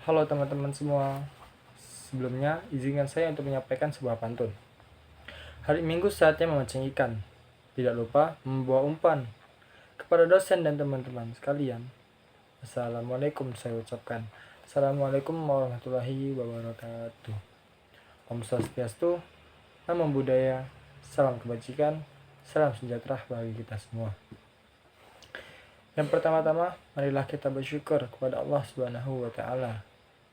Halo teman-teman semua. Sebelumnya, izinkan saya untuk menyampaikan sebuah pantun. Hari Minggu saatnya memancing ikan. Tidak lupa membawa umpan. Kepada dosen dan teman-teman sekalian, Assalamualaikum saya ucapkan. Assalamualaikum warahmatullahi wabarakatuh. Om Swastiastu, Namo Buddhaya, salam kebajikan, salam sejahtera bagi kita semua. Yang pertama-tama, marilah kita bersyukur kepada Allah Subhanahu wa taala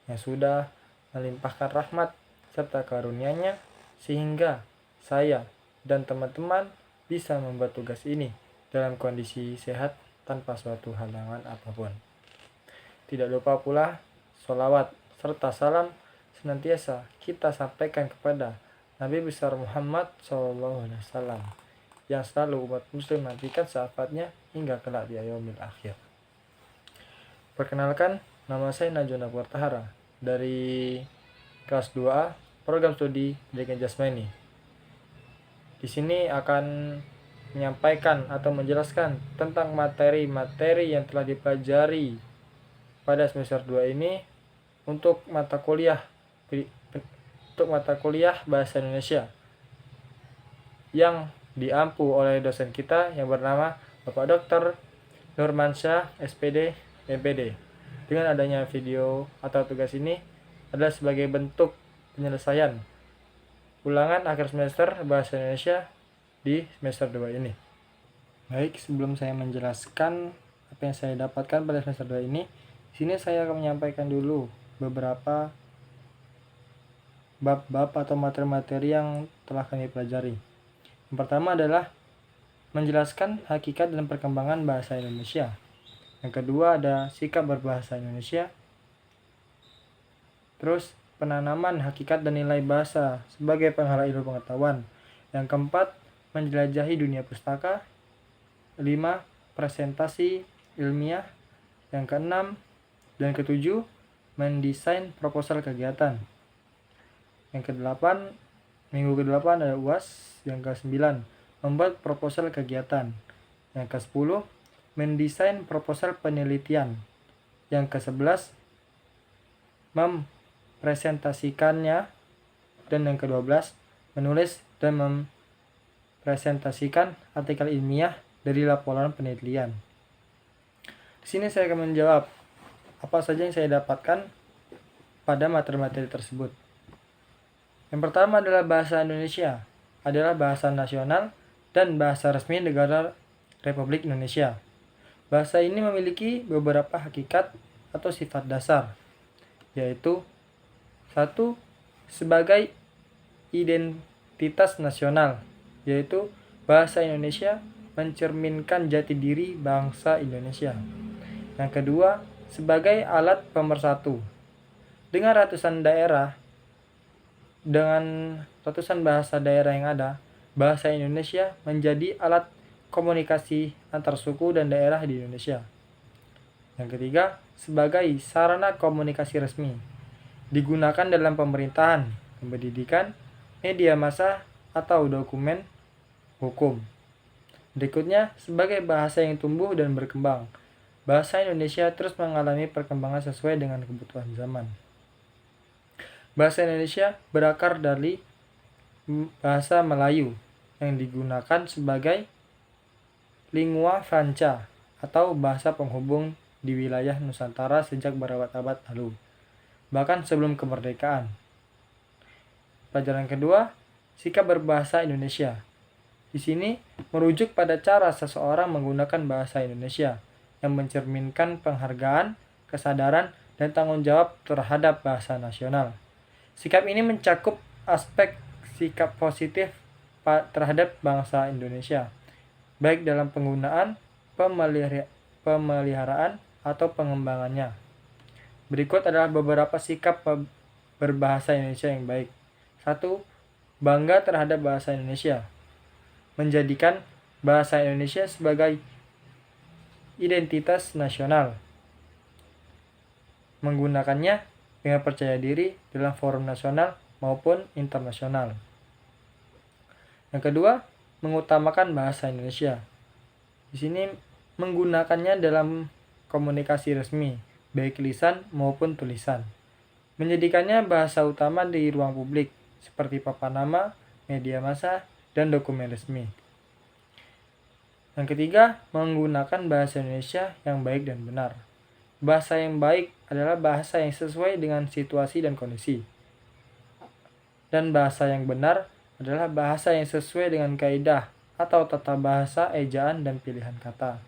yang sudah melimpahkan rahmat serta karunia-Nya sehingga saya dan teman-teman bisa membuat tugas ini dalam kondisi sehat tanpa suatu halangan apapun. Tidak lupa pula sholawat serta salam senantiasa kita sampaikan kepada Nabi besar Muhammad SAW yang selalu umat muslim nantikan syafaatnya hingga kelak di yaumil akhir. Perkenalkan, nama saya Najwa Nagwartahara dari kelas 2A program studi pendidikan jasmani. Di sini akan menyampaikan atau menjelaskan tentang materi-materi yang telah dipelajari pada semester 2 ini untuk mata kuliah Bahasa Indonesia yang diampu oleh dosen kita yang bernama Bapak Dr. Nurmansyah SPD MPD. Dengan adanya video atau tugas ini adalah sebagai bentuk penyelesaian ulangan akhir semester Bahasa Indonesia di semester 2 ini. Baik, sebelum saya menjelaskan apa yang saya dapatkan pada semester 2 ini, di sini saya akan menyampaikan dulu beberapa bab-bab atau materi-materi yang telah kami pelajari. Yang pertama adalah menjelaskan hakikat dan perkembangan bahasa Indonesia. Yang kedua ada sikap berbahasa Indonesia. Terus penanaman hakikat dan nilai bahasa sebagai penghala ilmu pengetahuan. Yang keempat, menjelajahi dunia pustaka. 5. Presentasi ilmiah. Yang keenam dan ketujuh, mendesain proposal kegiatan. Yang kedelapan, minggu ke-8 ada UAS. Yang ke-9, membuat proposal kegiatan. Yang ke-10, mendesain proposal penelitian. Yang ke-11, mempresentasikannya. Dan yang ke-12, menulis dan mempresentasikan artikel ilmiah dari laporan penelitian. Di sini saya akan menjawab apa saja yang saya dapatkan pada materi-materi tersebut. Yang pertama adalah bahasa Indonesia adalah bahasa nasional dan bahasa resmi negara Republik Indonesia. Bahasa ini memiliki beberapa hakikat atau sifat dasar, yaitu 1. Sebagai identitas nasional, yaitu bahasa Indonesia mencerminkan jati diri bangsa Indonesia. Yang kedua, sebagai alat pemersatu. Dengan ratusan bahasa daerah yang ada, bahasa Indonesia menjadi alat komunikasi antar suku dan daerah di Indonesia. Yang ketiga, sebagai sarana komunikasi resmi, digunakan dalam pemerintahan, pendidikan, media massa, atau dokumen hukum. Berikutnya, sebagai bahasa yang tumbuh dan berkembang, bahasa Indonesia terus mengalami perkembangan sesuai dengan kebutuhan zaman. Bahasa Indonesia berakar dari bahasa Melayu yang digunakan sebagai lingua franca atau bahasa penghubung di wilayah Nusantara sejak berabad-abad lalu, bahkan sebelum kemerdekaan. Pelajaran kedua, sikap berbahasa Indonesia. Di sini merujuk pada cara seseorang menggunakan bahasa Indonesia yang mencerminkan penghargaan, kesadaran, dan tanggung jawab terhadap bahasa nasional. Sikap ini mencakup aspek sikap positif terhadap bangsa Indonesia, baik dalam penggunaan, pemeliharaan, atau pengembangannya. Berikut adalah beberapa sikap berbahasa Indonesia yang baik. 1. Bangga terhadap bahasa Indonesia. Menjadikan bahasa Indonesia sebagai identitas nasional. Menggunakannya dengan percaya diri dalam forum nasional maupun internasional. Yang kedua, mengutamakan bahasa Indonesia. Di sini menggunakannya dalam komunikasi resmi, baik lisan maupun tulisan. Menjadikannya bahasa utama di ruang publik, seperti papan nama, media massa, dan dokumen resmi. Yang ketiga, menggunakan bahasa Indonesia yang baik dan benar. Bahasa yang baik adalah bahasa yang sesuai dengan situasi dan kondisi. Dan bahasa yang benar adalah bahasa yang sesuai dengan kaidah atau tata bahasa, ejaan, dan pilihan kata.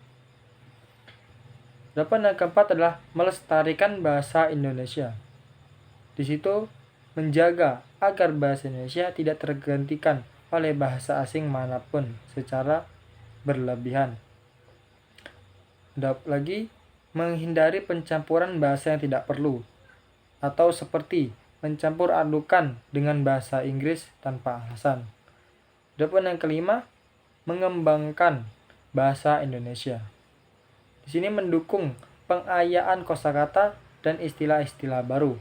Dan yang keempat adalah melestarikan bahasa Indonesia. Di situ menjaga agar bahasa Indonesia tidak tergantikan oleh bahasa asing manapun secara berlebihan. Lagi, menghindari pencampuran bahasa yang tidak perlu, atau seperti mencampur adukan dengan bahasa Inggris tanpa alasan. Dan yang kelima, mengembangkan bahasa Indonesia. Di sini mendukung pengayaan kosakata dan istilah-istilah baru,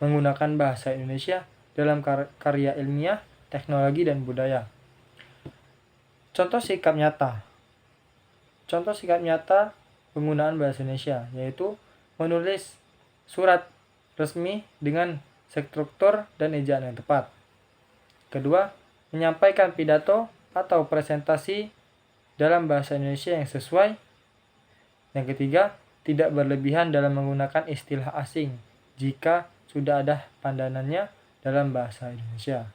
menggunakan bahasa Indonesia dalam karya ilmiah, teknologi, dan budaya. Contoh sikap nyata penggunaan bahasa Indonesia, yaitu menulis surat resmi dengan struktur dan ejaan yang tepat. Kedua, menyampaikan pidato atau presentasi dalam bahasa Indonesia yang sesuai. Yang ketiga, tidak berlebihan dalam menggunakan istilah asing jika sudah ada pandanannya dalam bahasa Indonesia.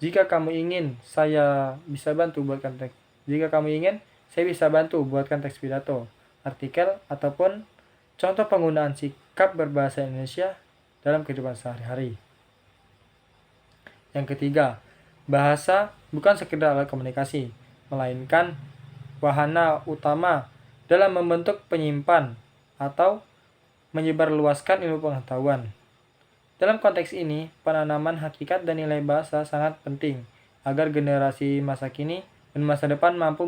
Jika kamu ingin saya bisa bantu buatkan teks pidato, artikel, ataupun contoh penggunaan sikap berbahasa Indonesia dalam kehidupan sehari-hari. Yang ketiga, bahasa bukan sekedar alat komunikasi, melainkan wahana utama dalam membentuk, penyimpan, atau menyebarluaskan ilmu pengetahuan. Dalam konteks ini, penanaman hakikat dan nilai bahasa sangat penting agar generasi masa kini dan masa depan mampu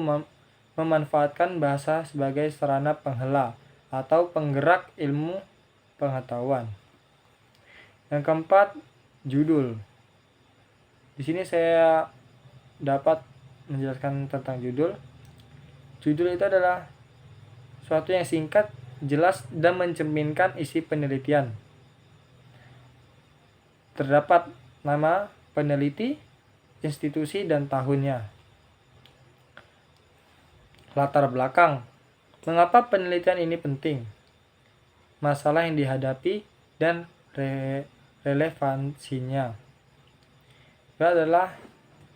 memanfaatkan bahasa sebagai sarana penghela atau penggerak ilmu pengetahuan. Yang keempat, judul. Di sini saya dapat menjelaskan tentang judul. Judul itu adalah suatu yang singkat, jelas, dan mencerminkan isi penelitian. Terdapat nama peneliti, institusi, dan tahunnya. Latar belakang. Mengapa penelitian ini penting? Masalah yang dihadapi dan relevansinya. Itu adalah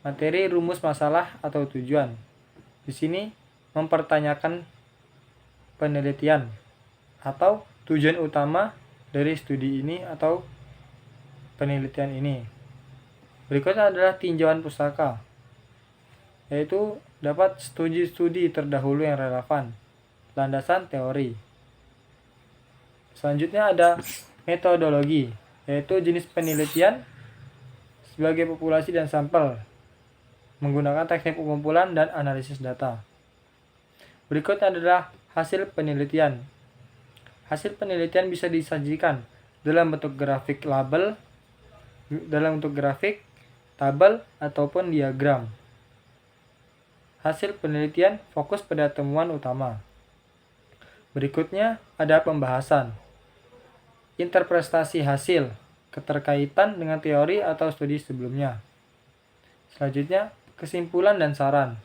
materi, rumus, masalah, atau tujuan. Di sini mempertanyakan penelitian atau tujuan utama dari studi ini atau penelitian ini. Berikutnya adalah tinjauan pustaka, yaitu dapat studi terdahulu yang relevan, landasan teori. Selanjutnya ada metodologi, yaitu jenis penelitian sebagai populasi dan sampel, menggunakan teknik pengumpulan dan analisis data. Berikutnya adalah hasil penelitian. Hasil penelitian bisa disajikan dalam bentuk grafik, tabel, ataupun diagram. Hasil penelitian fokus pada temuan utama. Berikutnya ada pembahasan. Interpretasi hasil, keterkaitan dengan teori atau studi sebelumnya. Selanjutnya, kesimpulan dan saran.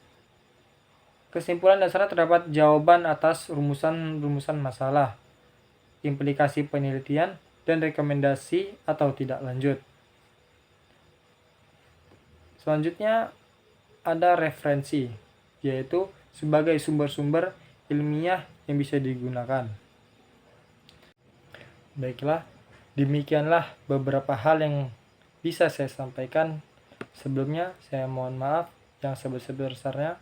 Kesimpulan dan saran terdapat jawaban atas rumusan masalah, implikasi penelitian, dan rekomendasi atau tidak lanjut. Selanjutnya ada referensi, yaitu sebagai sumber-sumber ilmiah yang bisa digunakan. Baiklah, demikianlah beberapa hal yang bisa saya sampaikan. Sebelumnya, saya mohon maaf yang sebesar-besarnya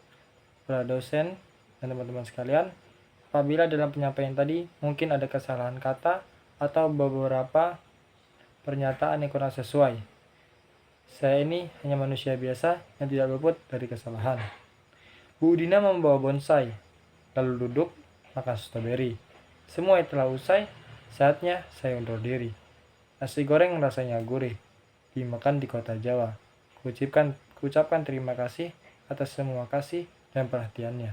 para dosen dan teman-teman sekalian. Apabila dalam penyampaian tadi mungkin ada kesalahan kata atau beberapa pernyataan yang kurang sesuai. Saya ini hanya manusia biasa yang tidak luput dari kesalahan. Bu Udina membawa bonsai, lalu duduk makan stroberi. Semua yang telah usai, saatnya saya undur diri. Nasi goreng rasanya gurih, dimakan di kota Jawa. Kuucapkan terima kasih atas semua kasih dan perhatiannya.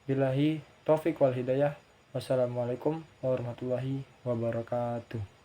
Billahi taufiq wal hidayah. Wassalamualaikum warahmatullahi wabarakatuh.